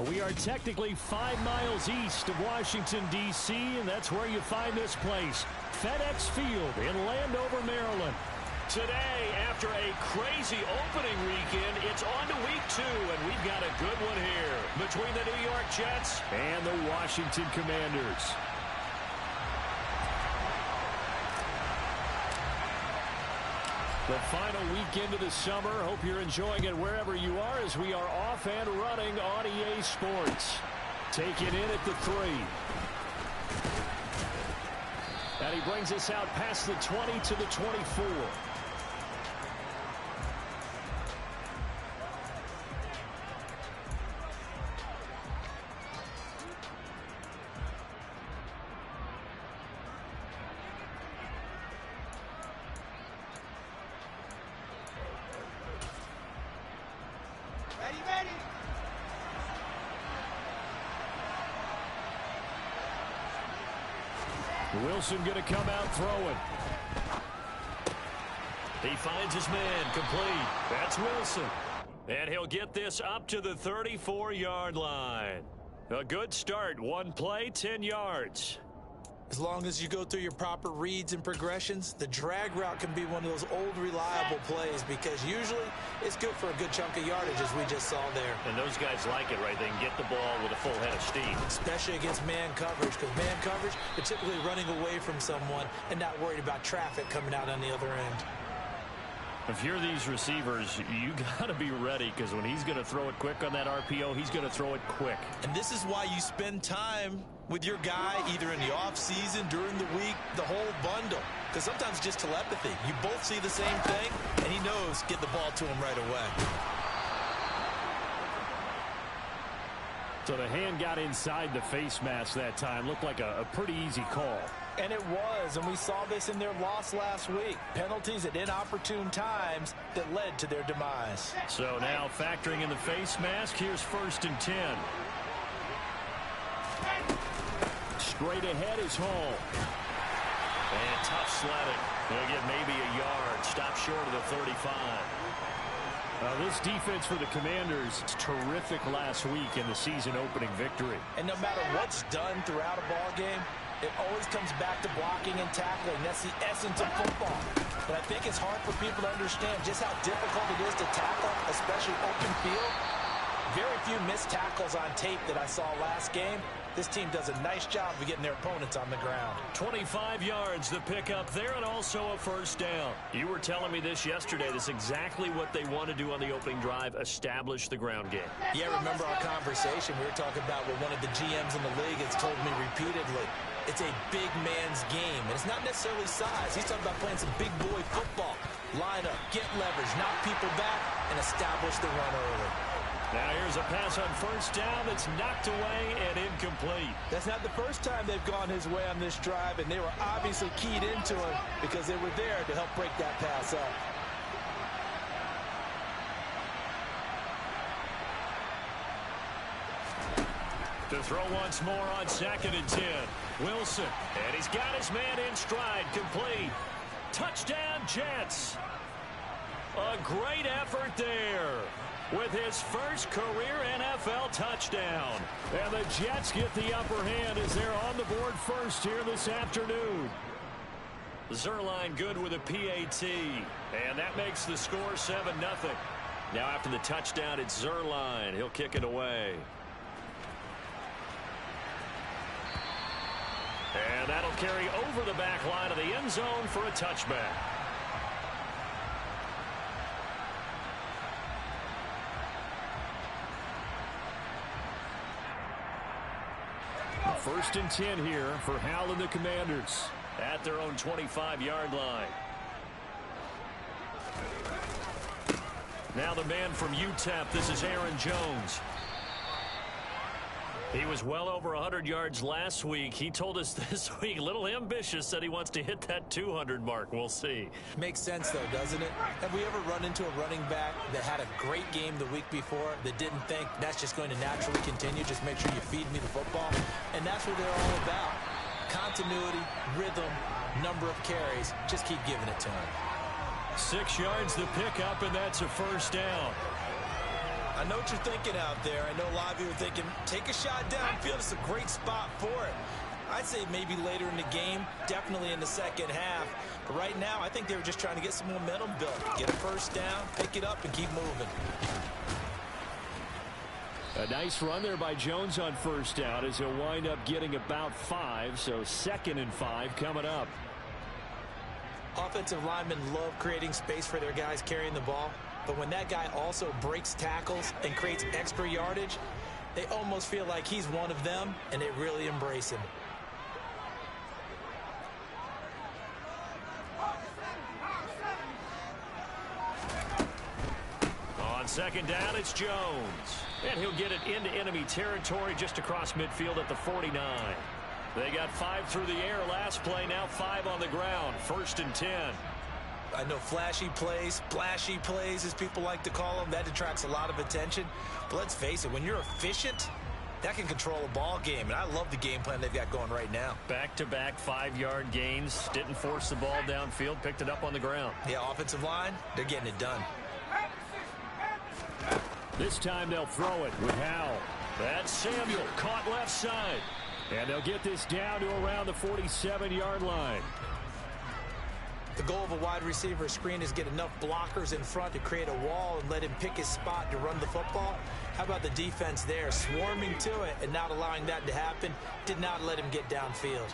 We are technically 5 miles east of Washington, D.C., and that's where you find this place, FedEx Field in Landover, Maryland. Today, after a crazy opening weekend, it's on to week 2, and we've got a good one here between the New York Jets and the Washington Commanders. The final weekend of the summer. Hope you're enjoying it wherever you are as we are off and running on EA Sports. Take it in at the 3. And he brings us out past the 20 to the 24. Wilson going to come out throwing. He finds his man complete. That's Wilson. And he'll get this up to the 34-yard line. A good start. One play, 10 yards. As long as you go through your proper reads and progressions, the drag route can be one of those old reliable plays because usually it's good for a good chunk of yardage as we just saw there. And those guys like it, right? They can get the ball with a full head of steam. Especially against man coverage because man coverage, they're typically running away from someone and not worried about traffic coming out on the other end. If you're these receivers, you got to be ready because when he's going to throw it quick on that RPO, he's going to throw it quick. And this is why you spend time with your guy either in the offseason, during the week, the whole bundle. Because sometimes it's just telepathy. You both see the same thing, and he knows get the ball to him right away. So the hand got inside the face mask that time. Looked like a pretty easy call. And it was, and we saw this in their loss last week. Penalties at inopportune times that led to their demise. So now factoring in the face mask, here's 1st and 10. Straight ahead is Hall. And tough sledding. They'll get maybe a yard. Stop short of the 35. This defense for the Commanders is terrific last week in the season opening victory. And no matter what's done throughout a ball game, it always comes back to blocking and tackling. That's the essence of football. But I think it's hard for people to understand just how difficult it is to tackle, especially open field. Very few missed tackles on tape that I saw last game. This team does a nice job of getting their opponents on the ground. 25 yards the pickup there and also a 1st down. You were telling me this yesterday. This is exactly what they want to do on the opening drive, establish the ground game. Yeah, remember our conversation we were talking about what one of the GMs in the league has told me repeatedly. It's a big man's game, and it's not necessarily size. He's talking about playing some big boy football. Line up, get leverage, knock people back, and establish the run early. Now here's a pass on 1st down that's knocked away and incomplete. That's not the first time they've gone his way on this drive, and they were obviously keyed into him because they were there to help break that pass up. To throw once more on 2nd and 10. Wilson, and he's got his man in stride, complete. Touchdown, Jets. A great effort there with his first career NFL touchdown. And the Jets get the upper hand as they're on the board first here this afternoon. Zerline good with a PAT, and that makes the score 7-0. Now after the touchdown, it's Zerline. He'll kick it away. And that'll carry over the back line of the end zone for a touchback. First and 10 here for Hal and the Commanders at their own 25-yard line. Now the man from UTEP, this is Aaron Jones. He was well over 100 yards last week. He told us this week, a little ambitious, said he wants to hit that 200 mark. We'll see. Makes sense, though, doesn't it? Have we ever run into a running back that had a great game the week before that didn't think that's just going to naturally continue? Just make sure you feed me the football. And that's what they're all about. Continuity, rhythm, number of carries. Just keep giving it to him. 6 yards the pickup, and that's a 1st down. I know what you're thinking out there. I know a lot of you are thinking, take a shot downfield. It's a great spot for it. I'd say maybe later in the game, definitely in the second half. But right now, I think they were just trying to get some momentum built. Get a first down, pick it up, and keep moving. A nice run there by Jones on first down as he'll wind up getting about 5. So 2nd and 5 coming up. Offensive linemen love creating space for their guys carrying the ball. But when that guy also breaks tackles and creates extra yardage, they almost feel like he's one of them, and they really embrace him. On 2nd down, it's Jones. And he'll get it into enemy territory just across midfield at the 49. They got 5 through the air last play, now 5 on the ground. 1st and 10. I know flashy plays, splashy plays, as people like to call them, that attracts a lot of attention. But let's face it, when you're efficient, that can control a ball game. And I love the game plan they've got going right now. Back-to-back 5-yard gains. Didn't force the ball downfield, picked it up on the ground. Yeah, offensive line, they're getting it done. This time they'll throw it with Howell. That's Samuel, caught left side. And they'll get this down to around the 47-yard line. The goal of a wide receiver screen is get enough blockers in front to create a wall and let him pick his spot to run the football. How about the defense there, swarming to it and not allowing that to happen? Did not let him get downfield.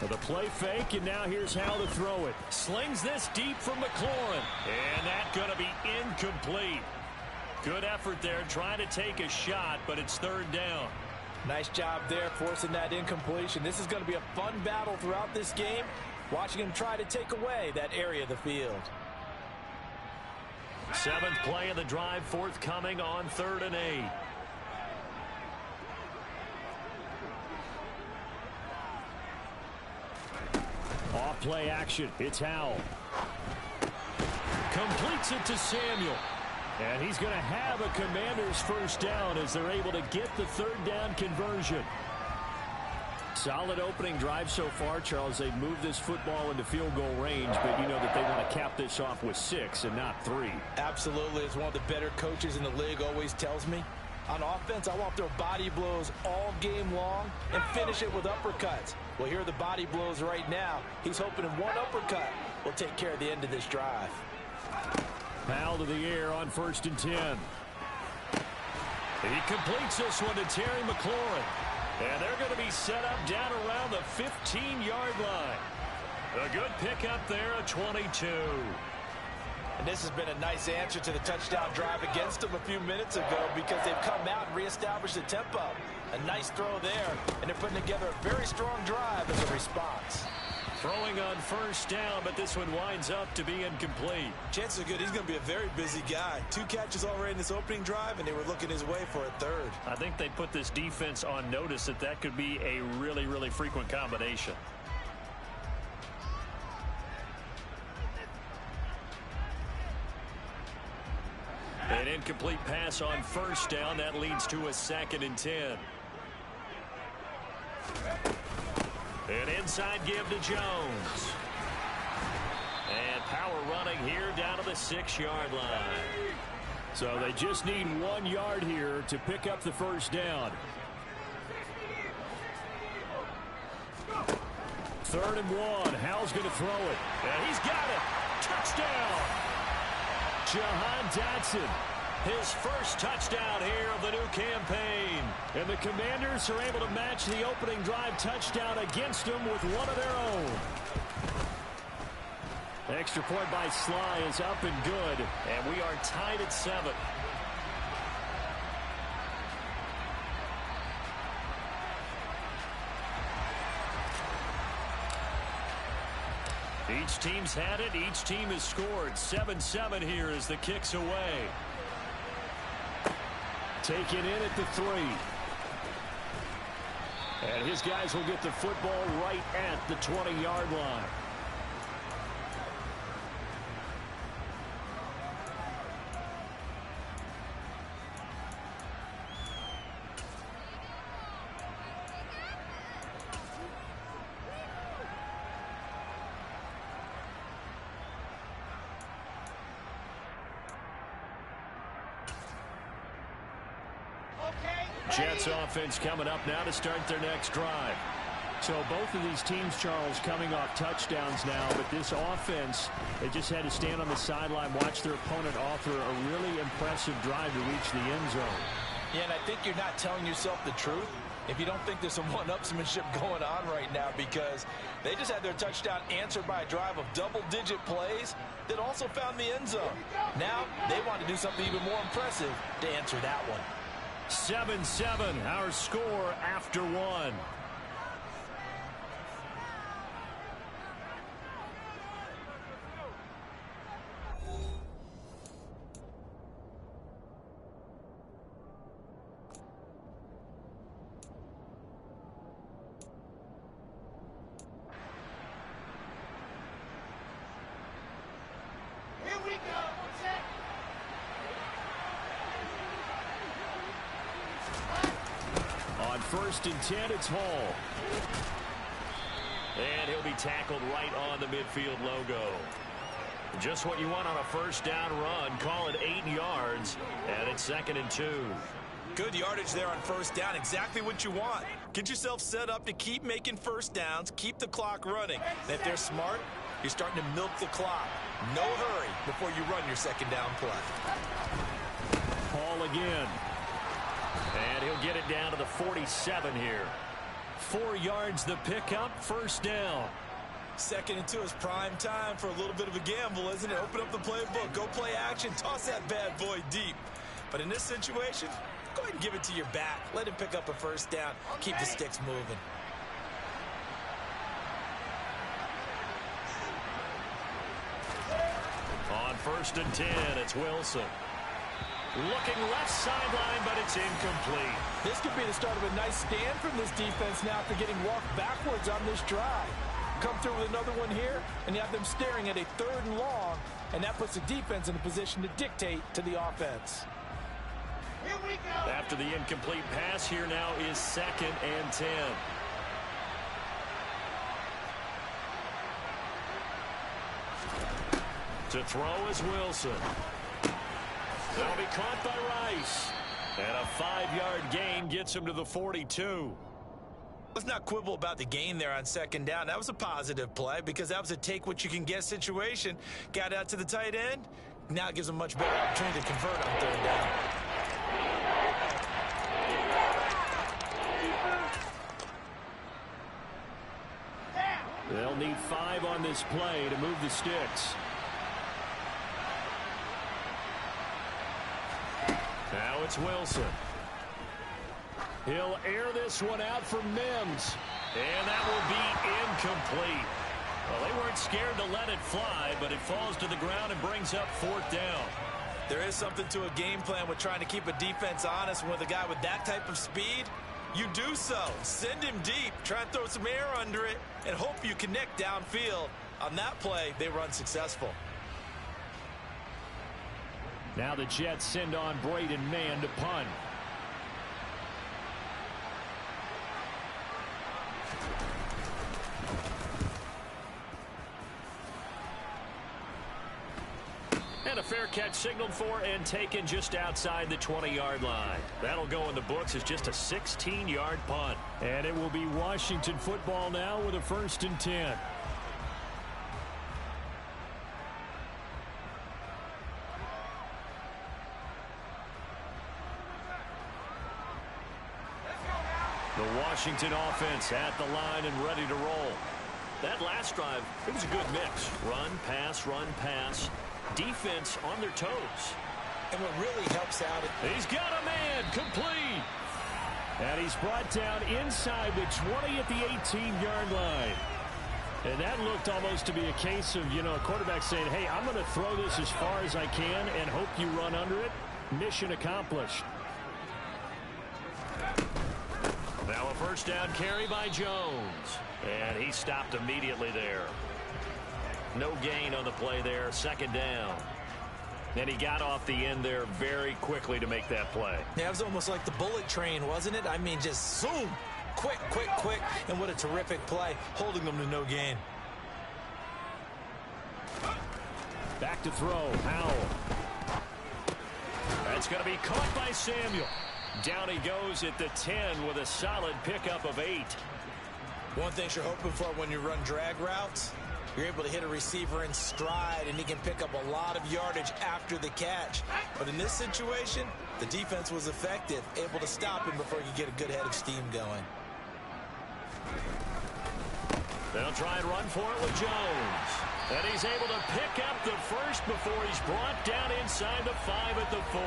The play fake, and now here's how to throw it. Slings this deep from McLaurin. And that's going to be incomplete. Good effort there, trying to take a shot, but it's 3rd down. Nice job there, forcing that incompletion. This is going to be a fun battle throughout this game, watching him try to take away that area of the field. 7th play of the drive, forthcoming on 3rd and 8. Off play action. It's Howell. Completes it to Samuel. And he's going to have a Commanders first down as they're able to get the 3rd down conversion. Solid opening drive so far, Charles. They've moved this football into field goal range, but you know that they want to cap this off with 6 and not 3. Absolutely. As one of the better coaches in the league always tells me, on offense, I want to throw body blows all game long and finish it with uppercuts. Well, here are the body blows right now. He's hoping in one uppercut will take care of the end of this drive. Foul to the air on 1st and 10. He completes this one to Terry McLaurin. And they're going to be set up down around the 15-yard line. A good pickup there, a 22. And this has been a nice answer to the touchdown drive against them a few minutes ago because they've come out and reestablished the tempo. A nice throw there, and they're putting together a very strong drive as a response. Throwing on 1st down, but this one winds up to be incomplete. Chances are good he's going to be a very busy guy. 2 catches already in this opening drive, and they were looking his way for a 3rd. I think they put this defense on notice that could be a really, really frequent combination. An incomplete pass on 1st down. That leads to a 2nd and 10. An inside give to Jones. And power running here down to the 6-yard line. So they just need 1 yard here to pick up the first down. 3rd and 1. Howell's going to throw it. And he's got it. Touchdown. Jahan Dotson, his first touchdown here of the new campaign. And the Commanders are able to match the opening drive touchdown against them with one of their own. The extra point by Sly is up and good, and we are tied at 7. Each team's had it. Each team has scored. 7-7 here as the kick's away. Taken in at the 3. And his guys will get the football right at the 20-yard line. Jets offense coming up now to start their next drive. So both of these teams, Charles, coming off touchdowns now, but this offense, they just had to stand on the sideline, watch their opponent offer a really impressive drive to reach the end zone. Yeah, and I think you're not telling yourself the truth if you don't think there's some one-upsmanship going on right now, because they just had their touchdown answered by a drive of double-digit plays that also found the end zone. Now they want to do something even more impressive to answer that one. 7-7, our score after one. On 1st and 10, it's Hall. And he'll be tackled right on the midfield logo. Just what you want on a first down run. Call it 8 yards, and it's 2nd and 2. Good yardage there on first down. Exactly what you want. Get yourself set up to keep making first downs, keep the clock running. And if they're smart, you're starting to milk the clock. No hurry before you run your second down play. Hall again. And he'll get it down to the 47 here. 4 yards the pickup, first down. 2nd and 2 is prime time for a little bit of a gamble, isn't it? Open up the playbook, go play action, toss that bad boy deep. But in this situation, go ahead and give it to your back. Let him pick up a first down. Keep the sticks moving. On 1st and 10, it's Wilson. Looking left sideline, but it's incomplete. This could be the start of a nice stand from this defense now after getting walked backwards on this drive. Come through with another one here, and you have them staring at a 3rd and long, and that puts the defense in a position to dictate to the offense. Here we go. After the incomplete pass, here now is 2nd and 10. To throw is Wilson. That'll be caught by Rice. And a 5-yard gain gets him to the 42. Let's not quibble about the gain there on 2nd down. That was a positive play because that was a take-what-you-can-get situation. Got out to the tight end. Now it gives him much better opportunity to convert on 3rd down. They'll need 5 on this play to move the sticks. Now it's Wilson. He'll air this one out for Mims. And that will be incomplete. Well, they weren't scared to let it fly, but it falls to the ground and brings up 4th down. There is something to a game plan with trying to keep a defense honest. With a guy with that type of speed, you do so. Send him deep. Try and throw some air under it and hope you connect downfield. On that play, they run successful. Now the Jets send on Braden Mann to punt. And a fair catch signaled for and taken just outside the 20-yard line. That'll go in the books as just a 16-yard punt. And it will be Washington football now with a 1st and 10. The Washington offense at the line and ready to roll. That last drive, it was a good mix. Run, pass, defense on their toes. And what really helps out... He's got a man, complete. And he's brought down inside the 20 at the 18-yard line. And that looked almost to be a case of, a quarterback saying, hey, I'm going to throw this as far as I can and hope you run under it. Mission accomplished. Now a first down carry by Jones. And he stopped immediately there. No gain on the play there. 2nd down. And he got off the end there very quickly to make that play. Yeah, it was almost like the bullet train, wasn't it? I mean, just zoom. Quick. And what a terrific play, holding them to no gain. Back to throw. Howell. That's going to be caught by Samuel. Down he goes at the 10 with a solid pickup of 8. One thing you're hoping for when you run drag routes, you're able to hit a receiver in stride, and he can pick up a lot of yardage after the catch. But in this situation, the defense was effective, able to stop him before he could get a good head of steam going. They'll try and run for it with Jones. And he's able to pick up the first before he's brought down inside the 5 at the 4.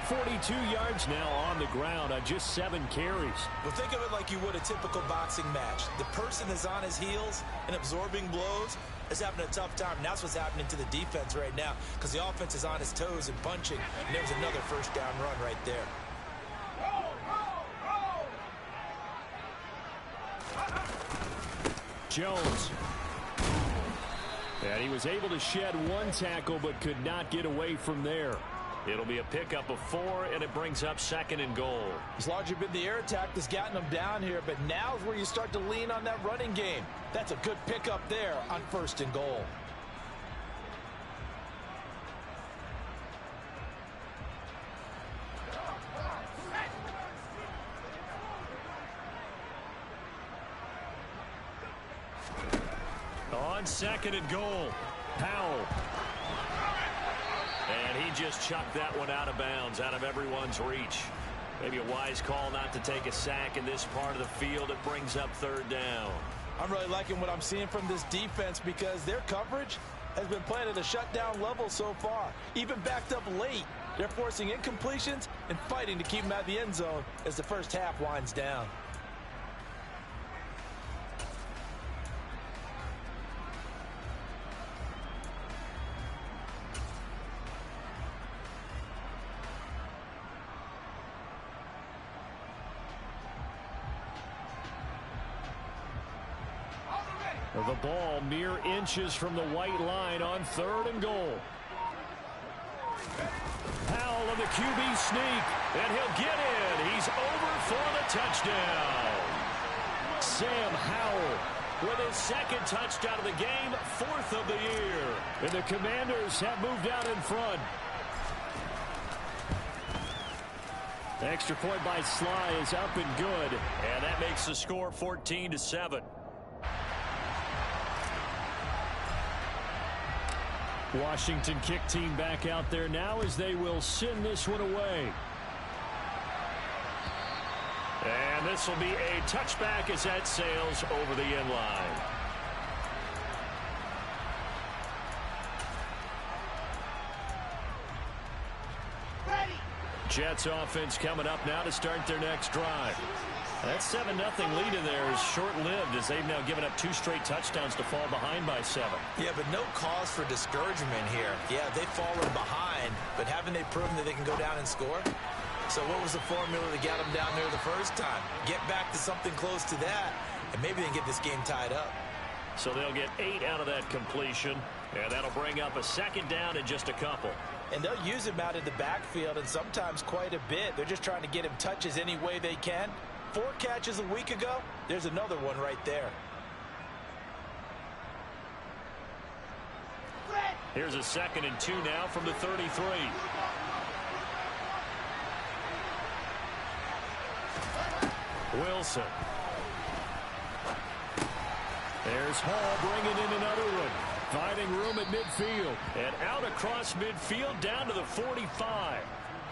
42 yards now on the ground on just 7 carries. Well, think of it like you would a typical boxing match. The person is on his heels and absorbing blows is having a tough time. And that's what's happening to the defense right now, because the offense is on his toes and punching. And there's another first down run right there. Jones. And he was able to shed 1 tackle but could not get away from there. It'll be a pickup of 4, and it brings up 2nd and goal. It's largely been the air attack that's gotten them down here, but now's where you start to lean on that running game. That's a good pickup there on 1st and goal. On 2nd and goal, Powell. And he just chucked that one out of bounds, out of everyone's reach. Maybe a wise call not to take a sack in this part of the field. It brings up 3rd down. I'm really liking what I'm seeing from this defense because their coverage has been playing at a shutdown level so far. Even backed up late, they're forcing incompletions and fighting to keep them out of the end zone as the first half winds down. The ball mere inches from the white line on 3rd and goal. Powell on the QB sneak, and he'll get in. He's over for the touchdown. Sam Howell with his 2nd touchdown of the game, 4th of the year. And the Commanders have moved out in front. The extra point by Sly is up and good. And that makes the score 14-7. Washington kick team back out there now as they will send this one away. And this will be a touchback as that sails over the end line. Jets offense coming up now to start their next drive. That 7-0 lead in there is short-lived as they've now given up 2 straight touchdowns to fall behind by 7. Yeah, but no cause for discouragement here. Yeah, they've fallen behind, but haven't they proven that they can go down and score? So what was the formula that got them down there the first time? Get back to something close to that, and maybe they can get this game tied up. So they'll get 8 out of that completion, and that'll bring up a 2nd down in just a couple. And they'll use him out in the backfield, and sometimes quite a bit. They're just trying to get him touches any way they can. 4 catches a week ago, there's another one right there. Here's a 2nd and 2 now from the 33. Wilson. There's Hall bringing in another one. Finding room at midfield. And out across midfield down to the 45.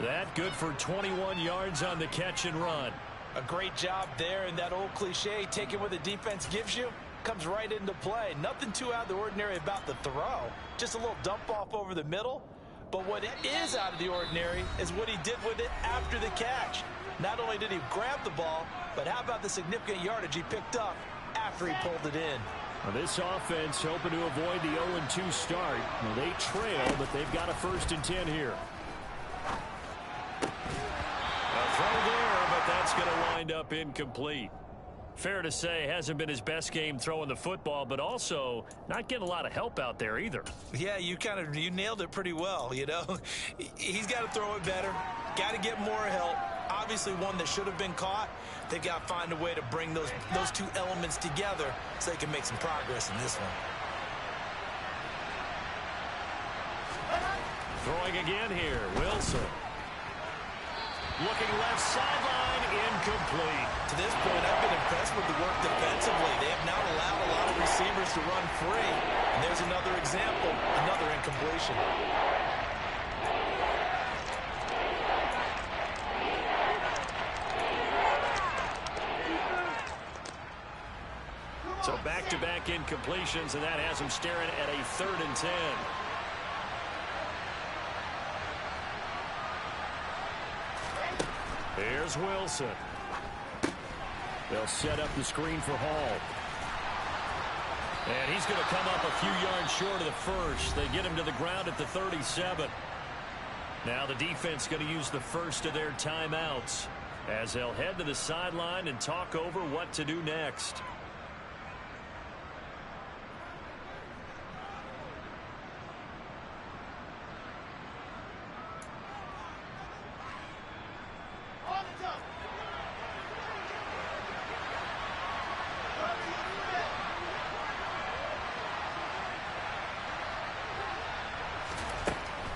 That good for 21 yards on the catch and run. A great job there, and that old cliche, taking what the defense gives you, comes right into play. Nothing too out of the ordinary about the throw. Just a little dump off over the middle. But what is out of the ordinary is what he did with it after the catch. Not only did he grab the ball, but how about the significant yardage he picked up after he pulled it in. Well, this offense hoping to avoid the 0-2 start. Well, they trail, but they've got a 1st and 10 here. A throw there, but that's going to wind up incomplete. Fair to say, hasn't been his best game throwing the football, but also not getting a lot of help out there either. Yeah, you nailed it pretty well, you know. He's got to throw it better, got to get more help. Obviously one that should have been caught. They've got to find a way to bring those 2 elements together so they can make some progress in this one. Throwing again here, Wilson. Looking left sideline, incomplete. To this point, I've been impressed with the work defensively. They have not allowed a lot of receivers to run free. And there's another example, another incompletion. So back-to-back incompletions, and that has him staring at a 3rd and 10. Here's Wilson. They'll set up the screen for Hall. And he's going to come up a few yards short of the first. They get him to the ground at the 37. Now the defense going to use the first of their timeouts as they'll head to the sideline and talk over what to do next.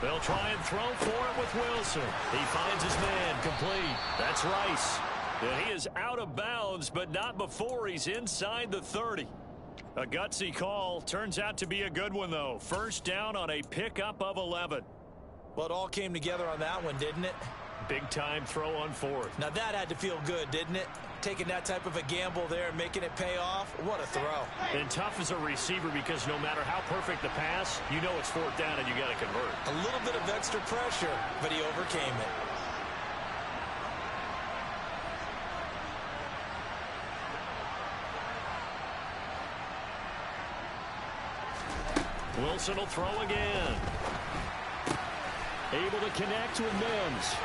They'll try and throw for it with Wilson. He finds his man complete. That's Rice. And he is out of bounds, but not before he's inside the 30. A gutsy call. Turns out to be a good one, though. First down on a pickup of 11. Well, it all came together on that one, didn't it? Big-time throw on 4th. Now that had to feel good, didn't it? Taking that type of a gamble there and making it pay off. What a throw. And tough as a receiver because no matter how perfect the pass, you know it's 4th down and you got to convert. A little bit of extra pressure, but he overcame it. Wilson will throw again. Able to connect with Mims.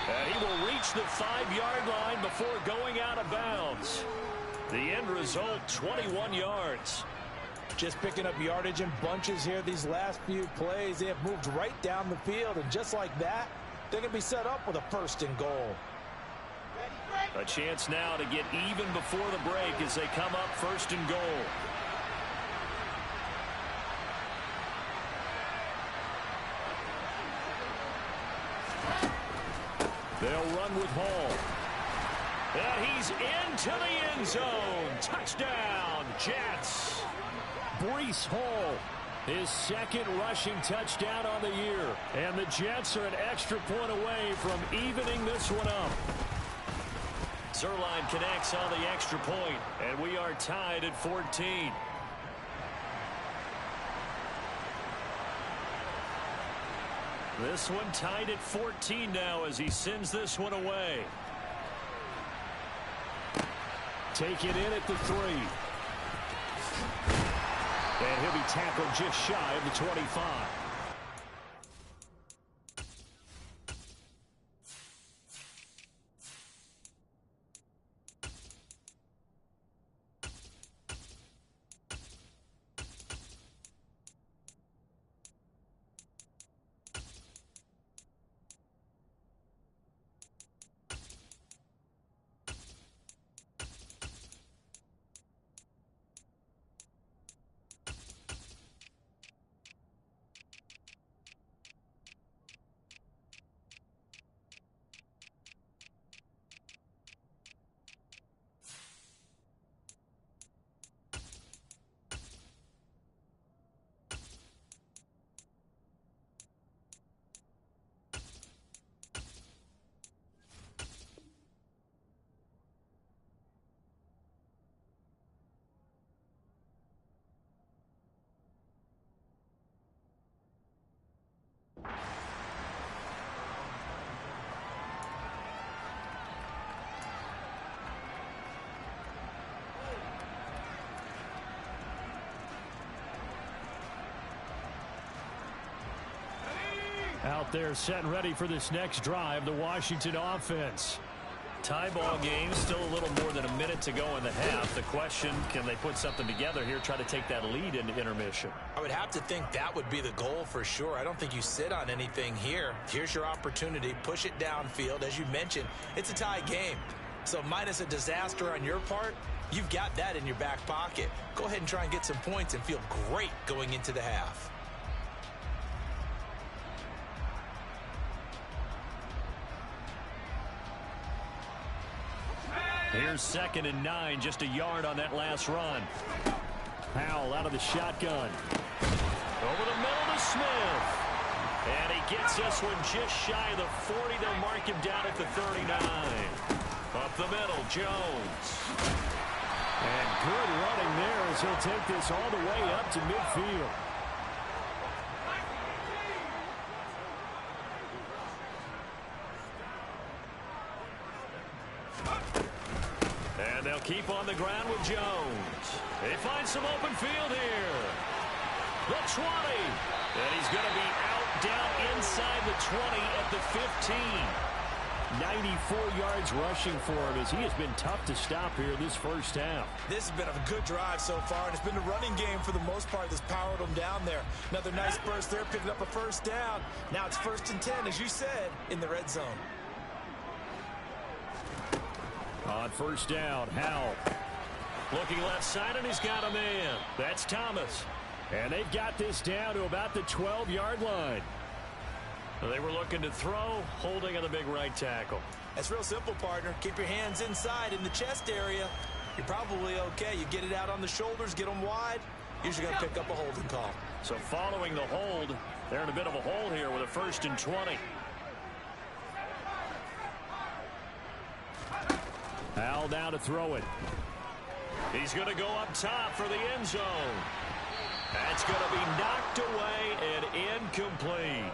And he will reach the 5-yard line before going out of bounds. The end result, 21 yards. Just picking up yardage in bunches here these last few plays. They have moved right down the field, and just like that, they're going to be set up with a 1st and goal. A chance now to get even before the break as they come up 1st and goal. They'll run with Hall. And he's into the end zone. Touchdown, Jets. Breece Hall, his 2nd rushing touchdown on the year. And the Jets are an extra point away from evening this one up. Zerline connects on the extra point, and we are tied at 14. This one tied at 14 now as he sends this one away. Take it in at the 3. And he'll be tackled just shy of the 25. Out there set and ready for this next drive, the Washington offense. Tie ball game, still a little more than a minute to go in the half. The question, can they put something together here, try to take that lead into intermission? I would have to think that would be the goal for sure. I don't think you sit on anything here. Here's your opportunity. Push it downfield. As you mentioned, it's a tie game. So minus a disaster on your part, you've got that in your back pocket. Go ahead and try and get some points and feel great going into the half. Here's 2nd and 9, just a yard on that last run. Powell out of the shotgun. Over the middle to Smith. And he gets this one just shy of the 40. They'll mark him down at the 39. Up the middle, Jones. And good running there as he'll take this all the way up to midfield. And they'll keep on the ground with Jones. They find some open field here. The 20. And he's going to be out down inside the 20 at the 15. 94 yards rushing for him as he has been tough to stop here this first half. This has been a good drive so far, and it's been the running game for the most part that's powered them down there. Another nice burst there, picking up a first down. Now it's 1st and 10, as you said, in the red zone. On first down, Howell. Looking left side, and he's got a man. That's Thomas. And they've got this down to about the 12-yard line. They were looking to throw, holding on the big right tackle. That's real simple, partner. Keep your hands inside in the chest area. You're probably okay. You get it out on the shoulders, get them wide. Usually going to pick up a holding call. So following the hold, they're in a bit of a hole here with a 1st and 20. Howell now to throw it. He's going to go up top for the end zone. That's going to be knocked away and incomplete.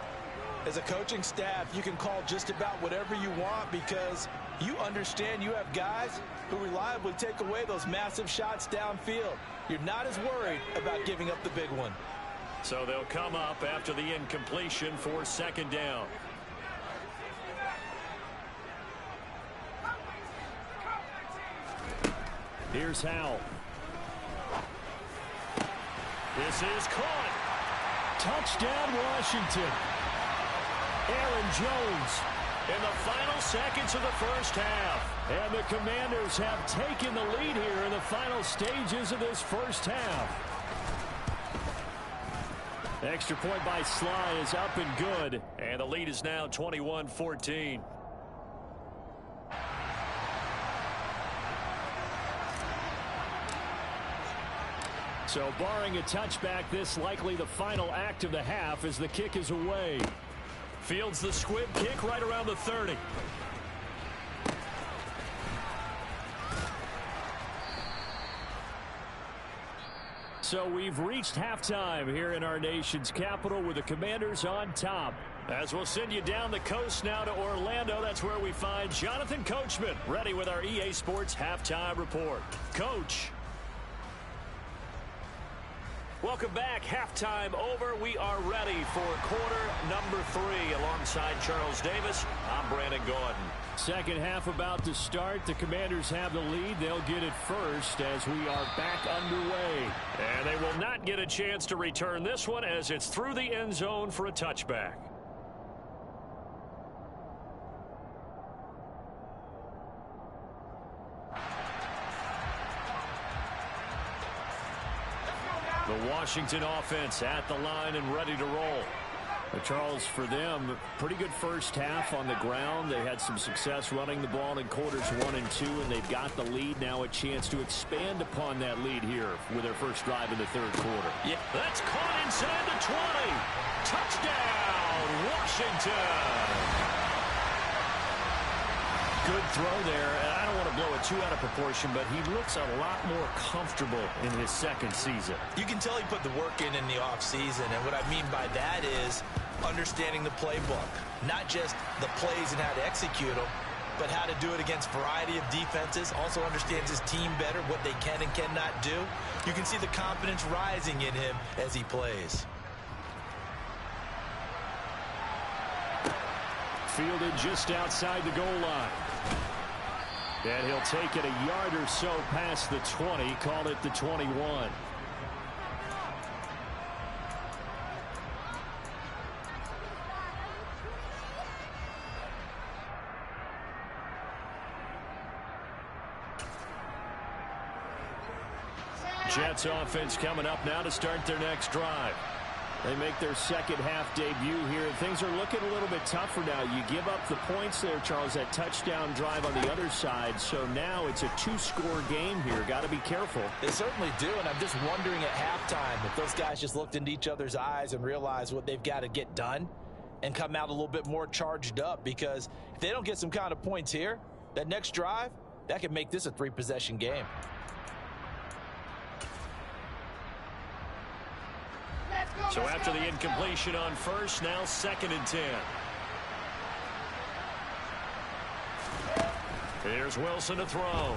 As a coaching staff, you can call just about whatever you want because you understand you have guys who reliably take away those massive shots downfield. You're not as worried about giving up the big one. So they'll come up after the incompletion for 2nd down. Here's Howell. This is caught. Touchdown, Washington. Aaron Jones in the final seconds of the first half. And the Commanders have taken the lead here in the final stages of this first half. Extra point by Sly is up and good. And the lead is now 21-14. So barring a touchback, this likely the final act of the half as the kick is away. Fields the squib kick right around the 30. So we've reached halftime here in our nation's capital with the Commanders on top. As we'll send you down the coast now to Orlando, that's where we find Jonathan Coachman ready with our EA Sports Halftime Report. Coach. Welcome back. Halftime over. We are ready for quarter number 3 alongside Charles Davis. I'm Brandon Gordon. Second half about to start. The Commanders have the lead. They'll get it first as we are back underway. And they will not get a chance to return this one as it's through the end zone for a touchback. The Washington offense at the line and ready to roll. Charles, for them, pretty good first half on the ground. They had some success running the ball in quarters 1 and 2, and they've got the lead. Now a chance to expand upon that lead here with their first drive in the third quarter. Yeah, that's caught inside the 20. Touchdown, Washington. Good throw there, and I don't want to blow it too out of proportion, but he looks a lot more comfortable in his second season. You can tell he put the work in the offseason, and what I mean by that is understanding the playbook. Not just the plays and how to execute them, but how to do it against a variety of defenses. Also understands his team better, what they can and cannot do. You can see the confidence rising in him as he plays. Fielded just outside the goal line. And he'll take it a yard or so past the 20, call it the 21. Jets offense coming up now to start their next drive. They make their second half debut here. Things are looking a little bit tougher now. You give up the points there, Charles, that touchdown drive on the other side. So now it's a two-score game here. Got to be careful. They certainly do, and I'm just wondering at halftime if those guys just looked into each other's eyes and realized what they've got to get done and come out a little bit more charged up, because if they don't get some kind of points here, that next drive, that could make this a three-possession game. So after the incompletion on first, now 2nd and 10. Here's Wilson to throw.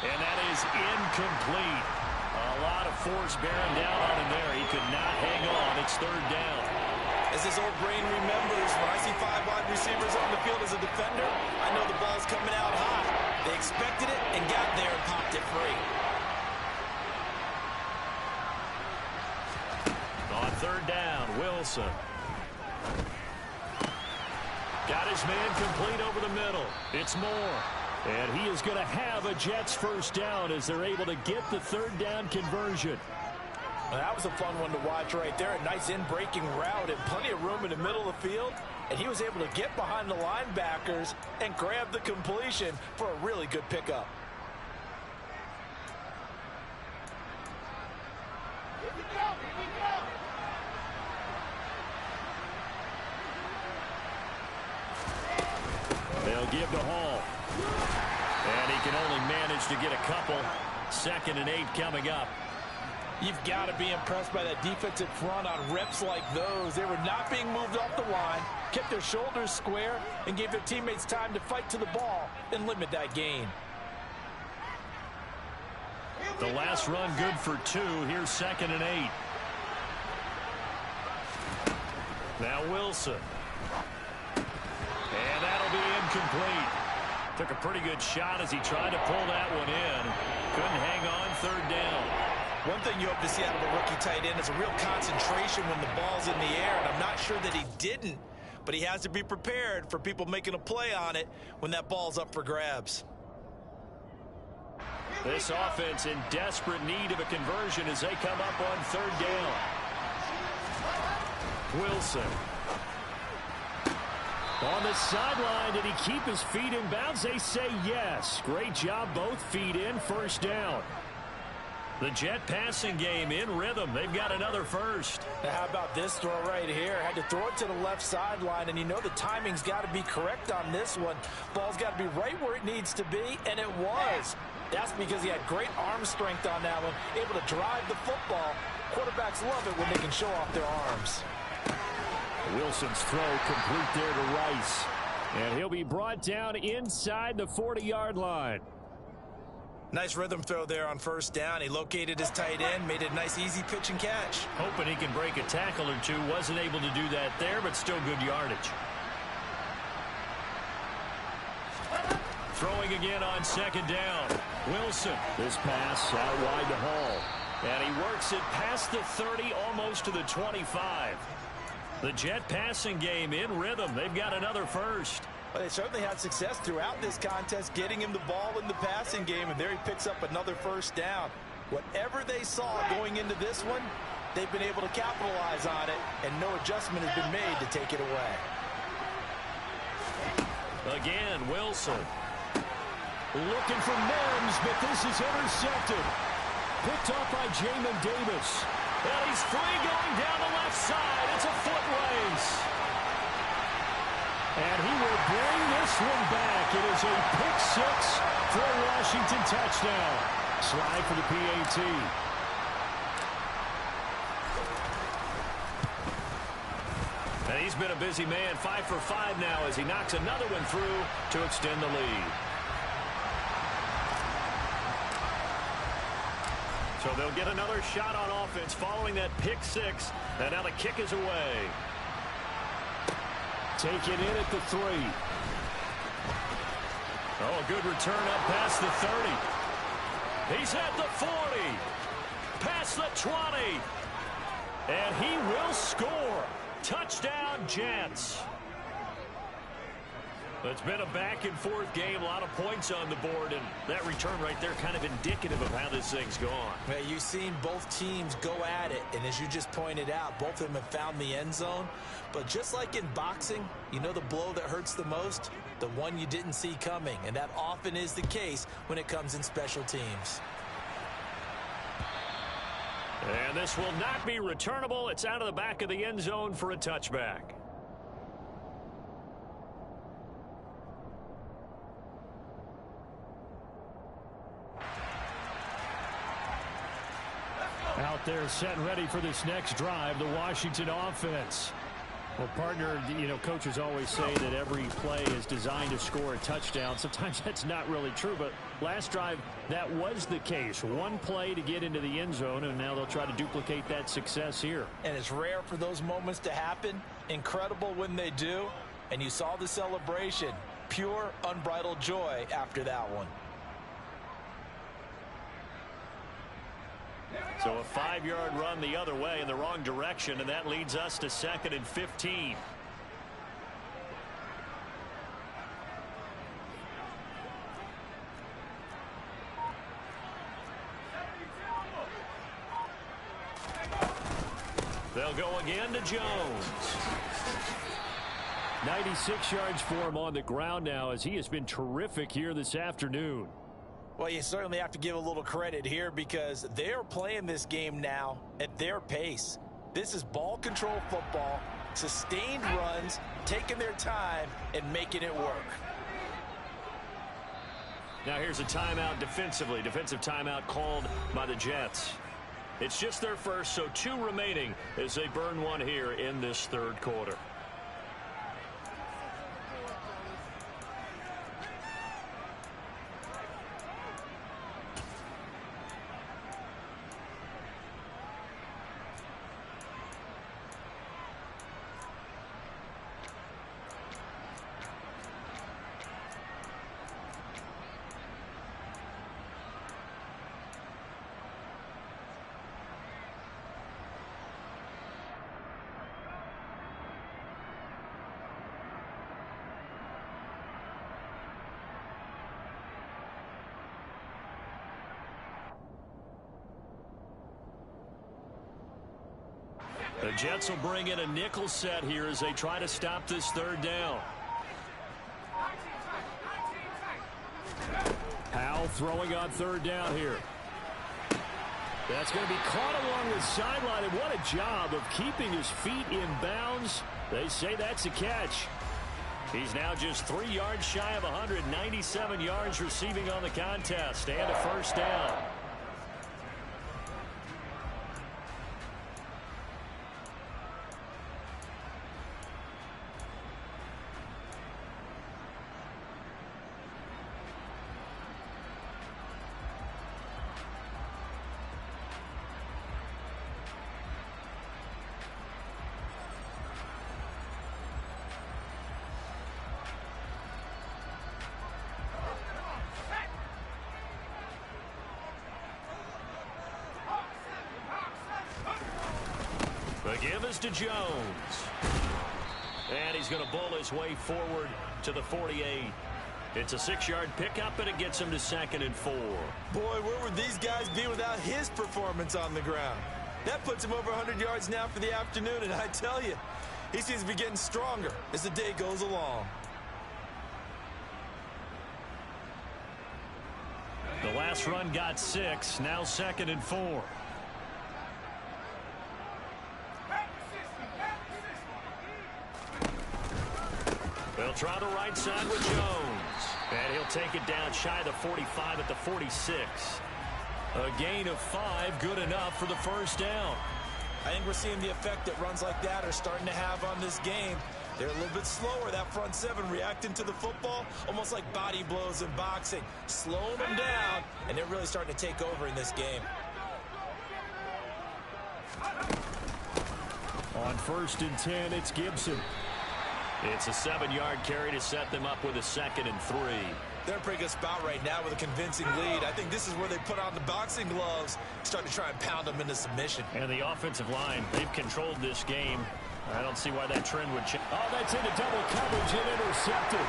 And that is incomplete. A lot of force bearing down on him there. He could not hang on. It's 3rd down. As his old brain remembers, when I see 5 wide receivers on the field as a defender, I know the ball's coming out hot. They expected it and got there and popped it free. On 3rd down, Wilson. Got his man complete over the middle. It's Moore. And he is going to have a Jets first down as they're able to get the 3rd down conversion. Well, that was a fun one to watch right there. A nice in-breaking route and plenty of room in the middle of the field. And he was able to get behind the linebackers and grab the completion for a really good pickup. They'll give to Hall. And he can only manage to get a couple. 2nd and 8 coming up. You've got to be impressed by that defensive front on reps like those. They were not being moved off the line, kept their shoulders square, and gave their teammates time to fight to the ball and limit that gain. The last run good for 2. Here's 2nd and 8. Now Wilson. And that'll be incomplete. Took a pretty good shot as he tried to pull that one in. Couldn't hang on. 3rd down. One thing you hope to see out of a rookie tight end is a real concentration when the ball's in the air, and I'm not sure that he didn't, but he has to be prepared for people making a play on it when that ball's up for grabs. This offense in desperate need of a conversion as they come up on 3rd down. Wilson. On the sideline, did he keep his feet in bounds? They say yes. Great job, both feet in, 1st down. The Jet passing game in rhythm. They've got another first. Now how about this throw right here? Had to throw it to the left sideline, and you know the timing's got to be correct on this one. Ball's got to be right where it needs to be, and it was. That's because he had great arm strength on that one, able to drive the football. Quarterbacks love it when they can show off their arms. Wilson's throw complete there to Rice. And he'll be brought down inside the 40-yard line. Nice rhythm throw there on 1st down. He located his tight end, made it a nice easy pitch and catch. Hoping he can break a tackle or two. Wasn't able to do that there, but still good yardage. Throwing again on 2nd down. Wilson. This pass out wide to Hall. And he works it past the 30, almost to the 25. The Jet passing game in rhythm. They've got another first. Well, they certainly had success throughout this contest, getting him the ball in the passing game, and there he picks up another 1st down. Whatever they saw going into this one, they've been able to capitalize on it, and no adjustment has been made to take it away. Again, Wilson. Looking for Mims, but this is intercepted. Picked up by Jamin Davis. And he's free going down the left side. It's a foot race. And he will bring this one back. It is a pick 6 for a Washington touchdown. Slide for the PAT. And he's been a busy man. 5 for 5 now as he knocks another one through to extend the lead. So they'll get another shot on offense following that pick 6. And now the kick is away. Take it in at the 3. Oh, a good return up past the 30. He's at the 40. Past the 20. And he will score. Touchdown, Jets. It's been a back-and-forth game, a lot of points on the board, and that return right there kind of indicative of how this thing's gone. Well, you've seen both teams go at it, and as you just pointed out, both of them have found the end zone. But just like in boxing, you know the blow that hurts the most? The one you didn't see coming, and that often is the case when it comes in special teams. And this will not be returnable. It's out of the back of the end zone for a touchback. Out there set and ready for this next drive, the Washington offense. Well, partner, you know, coaches always say that every play is designed to score a touchdown. Sometimes that's not really true, but last drive, that was the case. One play to get into the end zone, and now they'll try to duplicate that success here. And it's rare for those moments to happen. Incredible when they do. And you saw the celebration. Pure, unbridled joy after that one. So a 5-yard run the other way in the wrong direction, and that leads us to 2nd and 15. They'll go again to Jones. 96 yards for him on the ground now, as he has been terrific here this afternoon. Well, you certainly have to give a little credit here because they're playing this game now at their pace. This is ball control football, sustained runs, taking their time and making it work. Now here's a timeout defensively. Defensive timeout called by the Jets. It's just their first, so 2 remaining as they burn one here in this 3rd quarter. The Jets will bring in a nickel set here as they try to stop this 3rd down. Powell throwing on 3rd down here. That's going to be caught along the sideline, and what a job of keeping his feet in bounds. They say that's a catch. He's now just 3 yards shy of 197 yards receiving on the contest, and a 1st down. The give is to Jones. And he's going to bull his way forward to the 48. It's a 6-yard pickup, and it gets him to 2nd and 4. Boy, where would these guys be without his performance on the ground? That puts him over 100 yards now for the afternoon, and I tell you, he seems to be getting stronger as the day goes along. The last run got 6, now 2nd and 4. They'll try the right side with Jones. And he'll take it down shy of the 45 at the 46. A gain of 5, good enough for the 1st down. I think we're seeing the effect that runs like that are starting to have on this game. They're a little bit slower, that front 7, reacting to the football, almost like body blows in boxing. Slowing them down, and they're really starting to take over in this game. On 1st and 10, it's Gibson. It's a 7-yard carry to set them up with a 2nd and 3. They're in a pretty good spot right now with a convincing lead. I think this is where they put on the boxing gloves, start to try and pound them into submission. And the offensive line, they've controlled this game. I don't see why that trend would change. Oh, that's into double coverage and intercepted.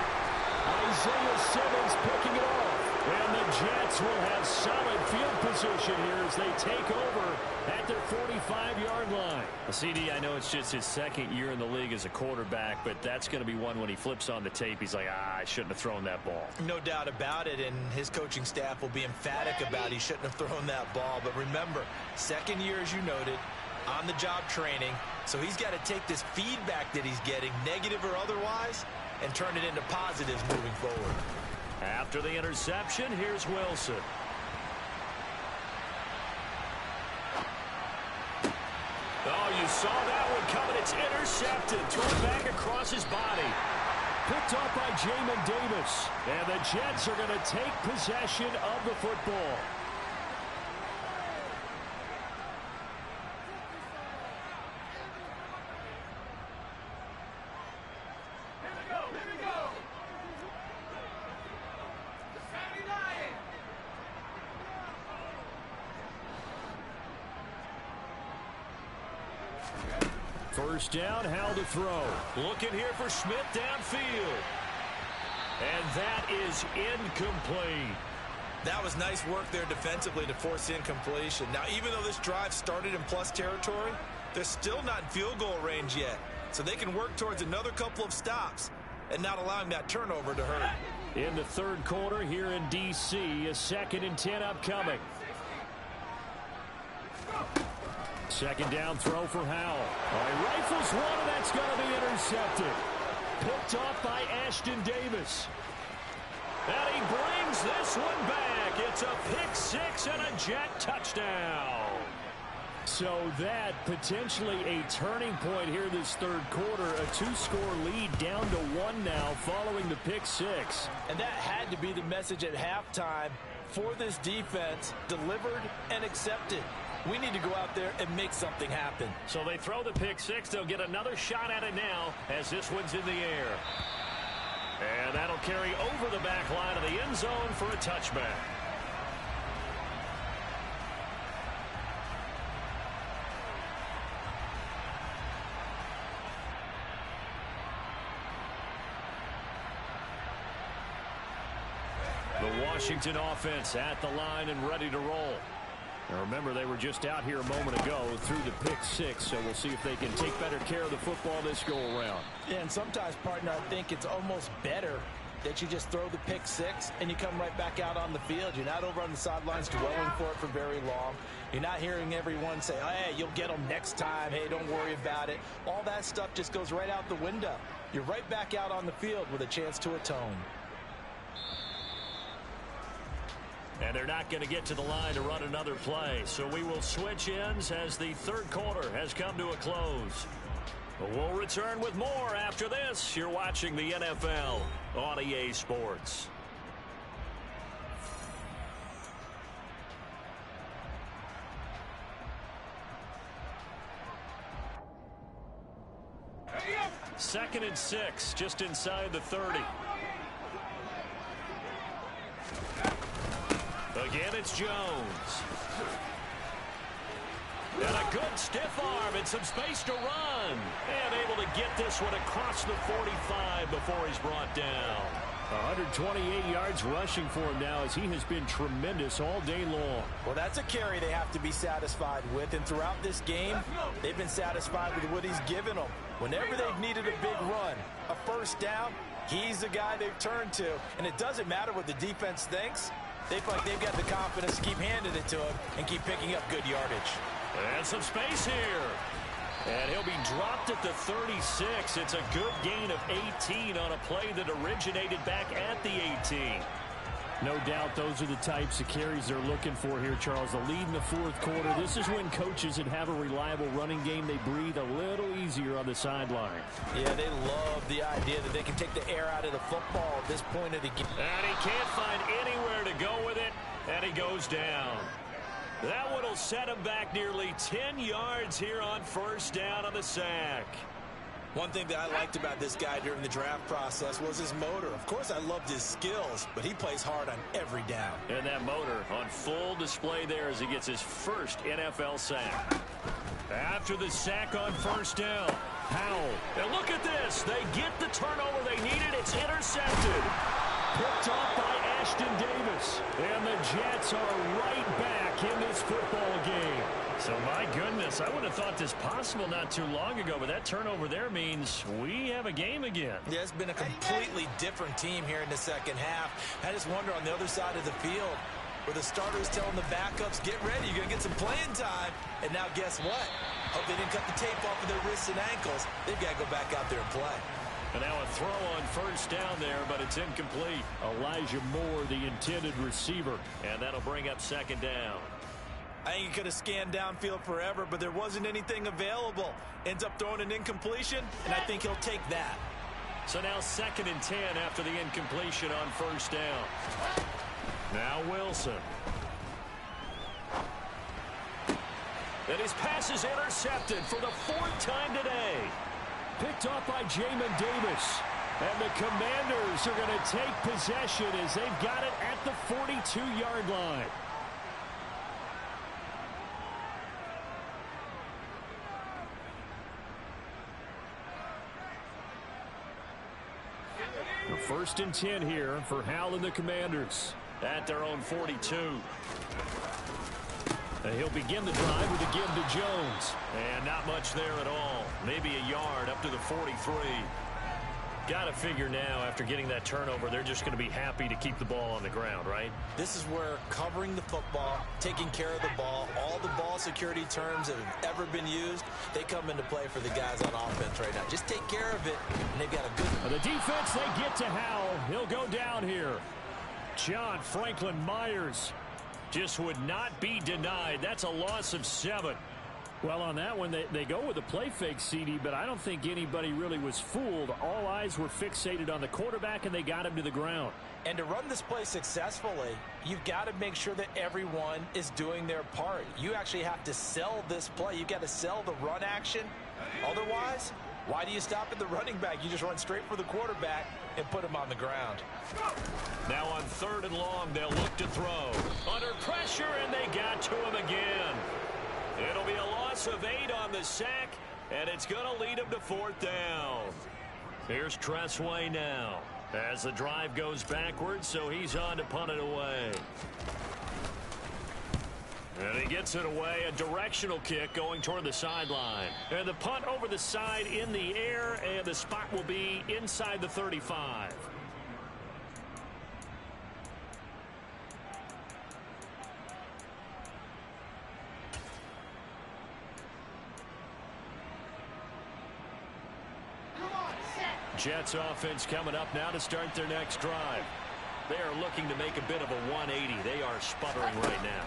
Isaiah Simmons picking it off. And the Jets will have solid field position here as they take over at their 45-yard line. CD, I know it's just his second year in the league as a quarterback, but that's going to be one when he flips on the tape, he's like, I shouldn't have thrown that ball. No doubt about it, and his coaching staff will be emphatic about he shouldn't have thrown that ball. But remember, second year, as you noted, on-the-job training, so he's got to take this feedback that he's getting, negative or otherwise, and turn it into positives moving forward. After the interception, here's Wilson. Oh, you saw that one coming. It's intercepted. Thrown back across his body. Picked off by Jamin Davis. And the Jets are going to take possession of the football. First down, Howell to throw. Looking here for Smith downfield. And that is incomplete. That was nice work there defensively to force incompletion. Now, even though this drive started in plus territory, they're still not in field goal range yet. So they can work towards another couple of stops and not allowing that turnover to hurt. In the third quarter here in D.C., a 2nd and 10 upcoming. Second down throw for Howell. He rifles one, and that's going to be intercepted. Picked off by Ashton Davis. And he brings this one back. It's a pick six and a Jet touchdown. So that potentially a turning point here this third quarter. A 2-score lead down to 1 now following the pick six. And that had to be the message at halftime for this defense. Delivered and accepted. We need to go out there and make something happen. So they throw the pick six. They'll get another shot at it now as this one's in the air. And that'll carry over the back line of the end zone for a touchback. The Washington offense at the line and ready to roll. Now remember, they were just out here a moment ago through the pick six, so we'll see if they can take better care of the football this go-around. Yeah, and sometimes, partner, I think it's almost better that you just throw the pick six and you come right back out on the field. You're not over on the sidelines dwelling for it for very long. You're not hearing everyone say, hey, you'll get them next time. Hey, don't worry about it. All that stuff just goes right out the window. You're right back out on the field with a chance to atone. And they're not going to get to the line to run another play. So we will switch ends as the third quarter has come to a close. But we'll return with more after this. You're watching the NFL on EA Sports. Second and 6, just inside the 30. Again, it's Jones. And a good stiff arm and some space to run. And able to get this one across the 45 before he's brought down. 128 yards rushing for him now as he has been tremendous all day long. Well, that's a carry they have to be satisfied with. And throughout this game, they've been satisfied with what he's given them. Whenever they've needed a big run, a first down, he's the guy they've turned to. And it doesn't matter what the defense thinks. They feel like they've got the confidence to keep handing it to him and keep picking up good yardage. And some space here. And he'll be dropped at the 36. It's a good gain of 18 on a play that originated back at the 18. No doubt those are the types of carries they're looking for here, Charles. The lead in the fourth quarter. This is when coaches that have a reliable running game, they breathe a little easier on the sideline. Yeah, they love the idea that they can take the air out of the football at this point of the game. And he can't find anywhere to go with it, and he goes down. That one will set him back nearly 10 yards here on first down on the sack. One thing that I liked about this guy during the draft process was his motor. Of course, I loved his skills, but he plays hard on every down. And that motor on full display there as he gets his first NFL sack. After the sack on first down, Powell. And look at this. They get the turnover they needed. It's intercepted. Picked off by Ashton Davis. And the Jets are right back in this football game. So, my goodness, I would have thought this possible not too long ago, but that turnover there means we have a game again. Yeah, it's been a completely different team here in the second half. I just wonder on the other side of the field, where the starters telling the backups, get ready, you're going to get some playing time. And now guess what? Hope they didn't cut the tape off of their wrists and ankles. They've got to go back out there and play. And now a throw on first down there, but it's incomplete. Elijah Moore, the intended receiver. And that'll bring up second down. I think he could have scanned downfield forever, but there wasn't anything available. Ends up throwing an incompletion, and I think he'll take that. So now 2nd and 10 after the incompletion on first down. Now Wilson. And his pass is intercepted for the 4th time today. Picked off by Jamin Davis. And the Commanders are going to take possession as they've got it at the 42-yard line. First and 10 here for Hal and the Commanders. At their own 42. And he'll begin the drive with a give to Jones. And not much there at all. Maybe a yard up to the 43. Got to figure now, after getting that turnover, they're just going to be happy to keep the ball on the ground, right? This is where covering the football, taking care of the ball, all the ball security terms that have ever been used, they come into play for the guys on offense right now. Just take care of it, and they've got a good... The defense, they get to Howell. He'll go down here. John Franklin Myers just would not be denied. That's a loss of 7. Well, on that one, they go with a play fake, CD, but I don't think anybody really was fooled. All eyes were fixated on the quarterback, and they got him to the ground. And to run this play successfully, you've got to make sure that everyone is doing their part. You actually have to sell this play. You've got to sell the run action. Otherwise, why do you stop at the running back? You just run straight for the quarterback and put him on the ground. Now on 3rd and long, they'll look to throw. Under pressure, and they got to him again. It'll be a loss of 8 on the sack, and it's going to lead him to 4th down. Here's Tressway now as the drive goes backwards, so he's on to punt it away. And he gets it away, a directional kick going toward the sideline. And the punt over the side in the air, and the spot will be inside the 35. Jets offense coming up now to start their next drive. They are looking to make a bit of a 180. They are sputtering right now.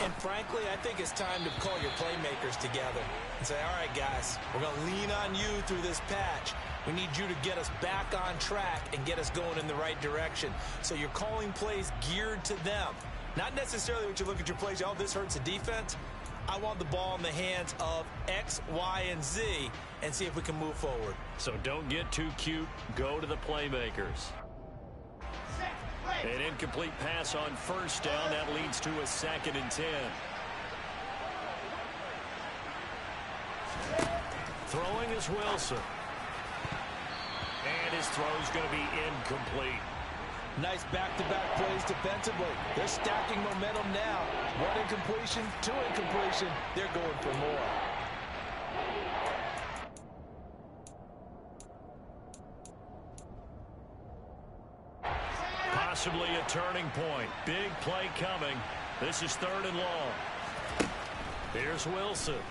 And frankly, I think it's time to call your playmakers together and say, all right, guys, we're going to lean on you through this patch. We need you to get us back on track and get us going in the right direction. So you're calling plays geared to them. Not necessarily when you look at your plays, oh, this hurts the defense. I want the ball in the hands of X, Y, and Z and see if we can move forward. So don't get too cute. Go to the playmakers. An incomplete pass on first down. That leads to a 2nd and 10. Throwing is Wilson. And his throw's going to be incomplete. Nice back-to-back plays defensively. They're stacking momentum now. 1 incompletion, 2 incompletion. They're going for more. Possibly a turning point. Big play coming. This is 3rd and long. Here's Wilson.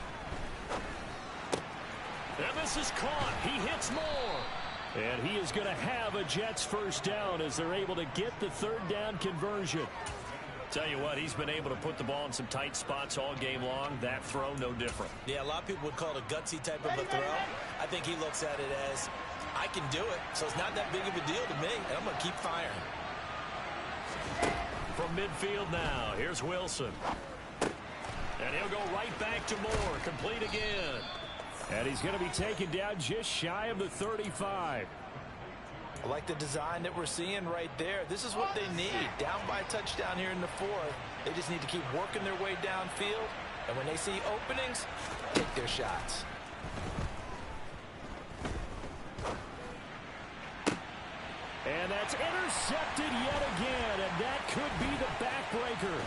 And this is caught. He hits Moore. And he is going to have a Jets first down as they're able to get the 3rd down conversion. Tell you what, he's been able to put the ball in some tight spots all game long. That throw, no different. Yeah, a lot of people would call it a gutsy type of a throw. I think he looks at it as, I can do it, so it's not that big of a deal to me, and I'm going to keep firing. From midfield now, here's Wilson. And he'll go right back to Moore, complete again. And he's going to be taken down just shy of the 35. I like the design that we're seeing right there. This is what they need. Down by a touchdown here in the fourth. They just need to keep working their way downfield. And when they see openings, take their shots. And that's intercepted yet again, and that could be the backbreaker.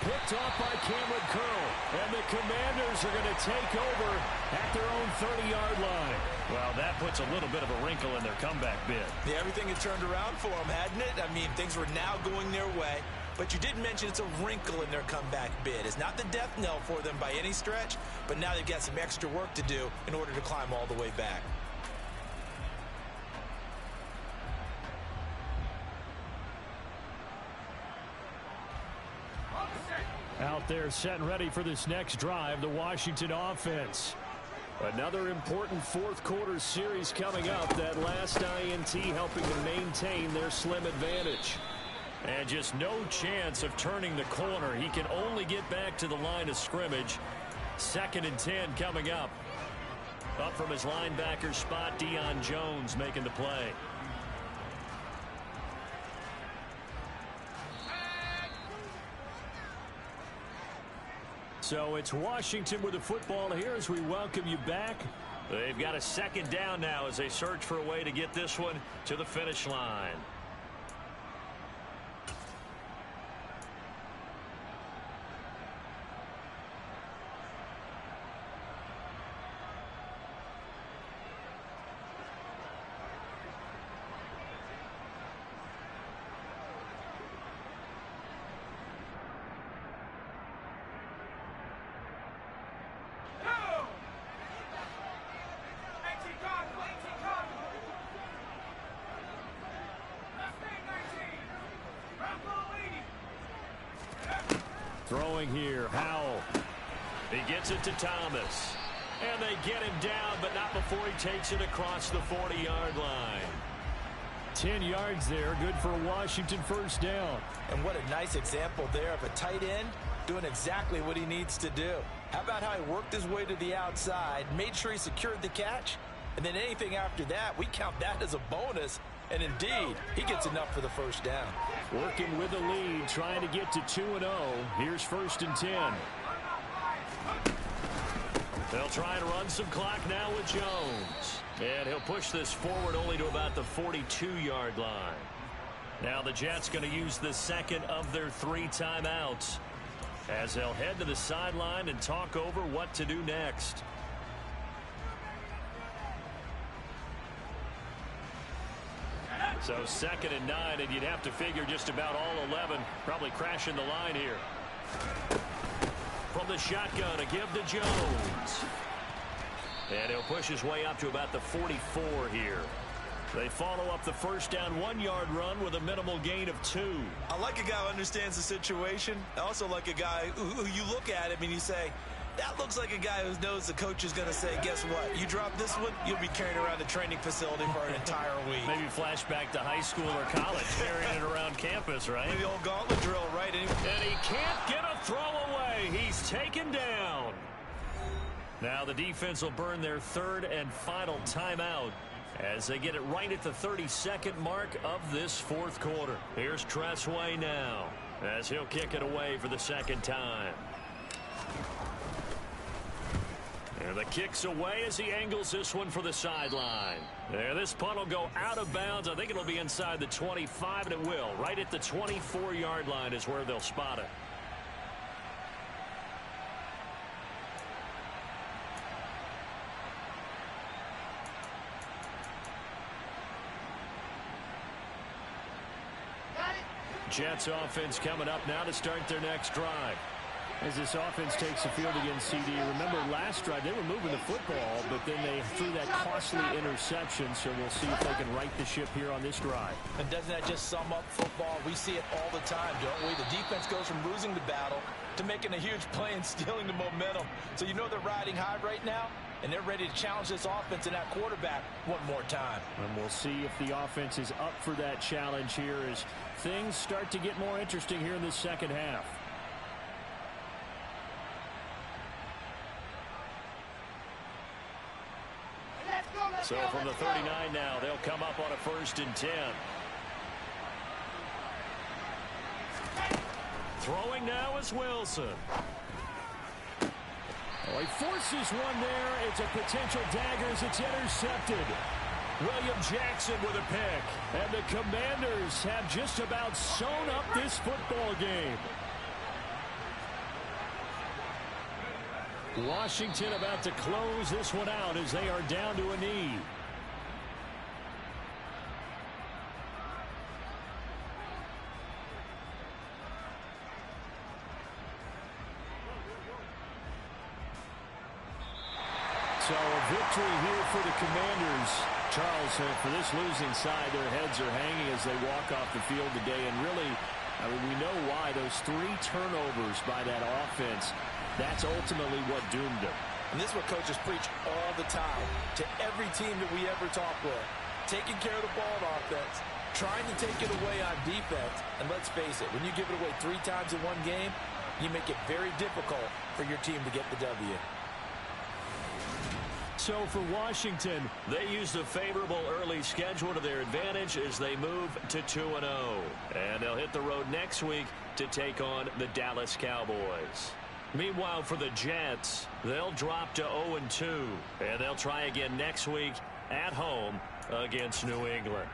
Picked off by Cameron Curl, and the Commanders are going to take over at their own 30-yard line. Well, that puts a little bit of a wrinkle in their comeback bid. Yeah, everything had turned around for them, hadn't it? I mean, things were now going their way. But you did mention it's a wrinkle in their comeback bid. It's not the death knell for them by any stretch, but now they've got some extra work to do in order to climb all the way back. Out there set and ready for this next drive, the Washington offense. Another important fourth quarter series coming up. That last INT helping to maintain their slim advantage. And just no chance of turning the corner. He can only get back to the line of scrimmage. 2nd and 10 coming up. Up from his linebacker spot, Deion Jones making the play. So it's Washington with the football here as we welcome you back. They've got a 2nd down now as they search for a way to get this one to the finish line. Throwing here, Howell. He gets it to Thomas. And they get him down, but not before he takes it across the 40-yard line. 10 yards there, good for a Washington first down. And what a nice example there of a tight end doing exactly what he needs to do. How about how he worked his way to the outside, made sure he secured the catch, and then anything after that, we count that as a bonus. And indeed, he gets enough for the first down. Working with the lead, trying to get to 2-0. Here's 1st and 10. They'll try and run some clock now with Jones. And he'll push this forward only to about the 42-yard line. Now the Jets going to use the 2nd of their 3 timeouts as they'll head to the sideline and talk over what to do next. So 2nd and 9, and you'd have to figure just about all 11 probably crashing the line here. From the shotgun, a give to Jones. And he'll push his way up to about the 44 here. They follow up the first down 1-yard run with a minimal gain of 2. I like a guy who understands the situation. I also like a guy who you look at him and you say, that looks like a guy who knows the coach is going to say, guess what? You drop this one, you'll be carrying around the training facility for an entire week. Maybe flashback to high school or college, carrying it around campus, right? Maybe the old gauntlet drill, right? And he can't get a throw away. He's taken down. Now the defense will burn their 3rd and final timeout as they get it right at the 32nd mark of this 4th quarter. Here's Tressway now as he'll kick it away for the 2nd time. And the kick's away as he angles this one for the sideline. There, this punt will go out of bounds. I think it'll be inside the 25, and it will. Right at the 24-yard line is where they'll spot it. Jets offense coming up now to start their next drive. As this offense takes the field against CD, remember last drive they were moving the football, but then they threw that costly interception, so we'll see if they can right the ship here on this drive. And doesn't that just sum up football? We see it all the time, don't we? The defense goes from losing the battle to making a huge play and stealing the momentum. So you know they're riding high right now, and they're ready to challenge this offense and that quarterback one more time. And we'll see if the offense is up for that challenge here as things start to get more interesting here in the second half. Let's go, So from the 39 now, they'll come up on a 1st and 10. Throwing now is Wilson. Oh, he forces one there. It's a potential dagger as it's intercepted. William Jackson with a pick. And the Commanders have just about sewn up this football game. Washington about to close this one out as they are down to a knee. So a victory here for the Commanders. Charles, for this losing side, their heads are hanging as they walk off the field today. And really, I mean, we know why. Those 3 turnovers by that offense, that's ultimately what doomed them. And this is what coaches preach all the time to every team that we ever talk with. Taking care of the ball on offense, trying to take it away on defense. And let's face it, when you give it away 3 times in one game, you make it very difficult for your team to get the W. So for Washington, they used a favorable early schedule to their advantage as they move to 2-0. And they'll hit the road next week to take on the Dallas Cowboys. Meanwhile, for the Jets, they'll drop to 0-2. And they'll try again next week at home against New England.